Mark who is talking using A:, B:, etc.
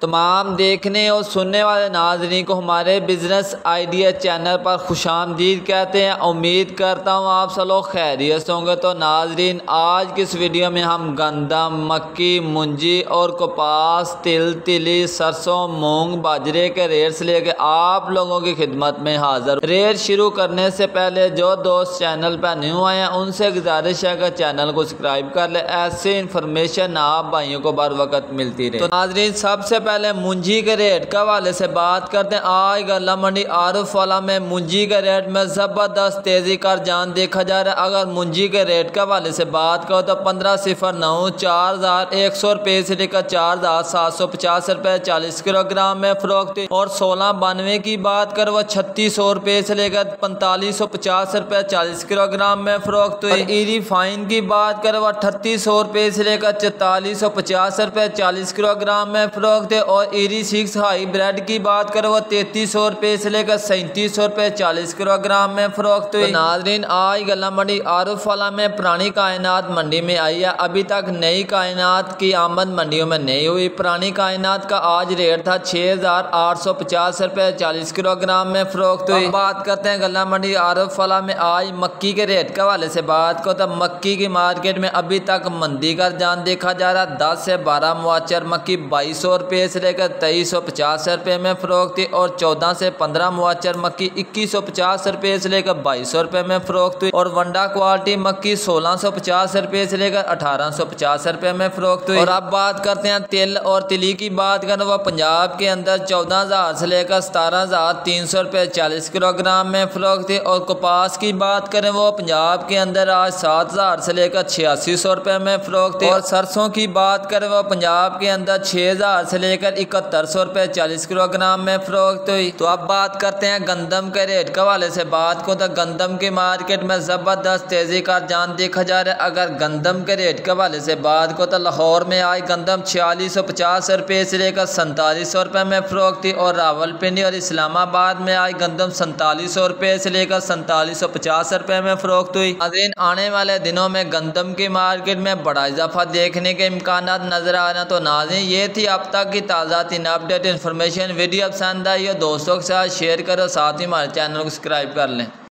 A: तमाम देखने और सुनने वाले नाज़रीन को हमारे बिज़नेस आइडिया चैनल पर खुशामदीद कहते हैं। उम्मीद करता हूँ आप सब लोग खैरियत से होंगे। तो नाज़रीन, आज की इस वीडियो में हम गंदम, मक्की, मुंजी और कपास, तिल, तिली, सरसों, मूंग, बाजरे के रेट्स लेके आप लोगों की खिदमत में हाजिर। रेट शुरू करने से पहले जो दोस्त चैनल पर न्यू आए हैं उनसे गुजारिश है कि चैनल को सब्सक्राइब कर ले। ऐसी इन्फॉर्मेशन आप भाइयों को बर वक्त मिलती रहे। तो नाज़रीन, सबसे पहले मुंजी के रेट के हवाले से बात करते हैं। आज गल्ला मंडी आरुफ वाला में मुंजी के रेट में ज़बरदस्त तेज़ी का रुझान देखा जा रहा है। अगर मुंजी के रेट के हवाले से बात करो तो 1509 4100 रुपये से लेकर 4750 रुपये 40 किलोग्राम में फरोख्त, और 1692 की बात करो वह 3600 रुपये से लेकर 4550 रुपये 40 किलोग्राम में फरोख्त हुई। ईरी फाइन की बात करो वह 3800 रुपये से लेकर 4450 रुपये 40 किलोग्राम में फरोख्त है। और ईरी 6 हाई ब्रेड की बात करें वो 3300 रुपये से लेकर 3700 रुपये 40 किलोग्राम में फरोख्त हुई। तो नाज़रीन, आज गल्ला मंडी आरुफ वाला में पुरानी कायनात मंडी में आई है। अभी तक नई कायनात की आमद मंडियों में नहीं हुई। पुरानी कायनात का आज रेट था 6850 रुपये 40 किलोग्राम में फरोख्त हुई। बात करते हैं गल्ला मंडी आरुफ वाला में आज मक्की के रेट के हवाले से बात करो तो मक्की की मार्केट में अभी तक मंदी का रुझान देखा जा रहा है। 10 से 12 मुआचर मक्की 2200 रुपये से लेकर 2350 रुपये में फरोख्त थी, और 14 से 15 मुआचर मक्की 2150 रुपये से लेकर 2200 रुपये में फरोख्त हुई। और वंडा क्वालिटी मक्की 1650 रुपये से लेकर 1850 रुपये में फरोख्त हुई। और अब बात करते हैं तिल और तिली की बात करें वह पंजाब के अंदर 14000 से लेकर 17300 रुपये 40 किलोग्राम में फरोख्त थी। और कपास की बात करें वो पंजाब के अंदर आज 7000 से लेकर 8600 रुपये में फरोख्त थी। और सरसों की बात करें वो पंजाब के अंदर 6000 से लेकर 7100 रुपये 40 किलोग्राम में फरोख्त हुई। तो अब बात करते हैं गंदम के रेट के हवाले से बात को तो गंदम की मार्केट में ज़बरदस्त तेज़ी का रुझान देखा जा रहा है। अगर गंदम के रेट के हवाले से बात को तो लाहौर में आज गंदम 4650 रुपये से लेकर 4700 रुपये में फरोख्त थी। और रावलपिंडी और इस्लामाबाद में आज गंदम 4700 रुपये से लेकर 4750 रुपये में फरोख्त हुई। आने वाले दिनों में गंदम की मार्केट में बड़ा इजाफा देखने के इम्कान नजर आ रहे हैं। तो नाज़रीन, ये थी अब तक की ताज़ा तीन अपडेट इन्फॉर्मेशन। वीडियो पसंद आई हो दोस्तों के साथ शेयर करो, साथ ही हमारे चैनल को सब्सक्राइब कर लें।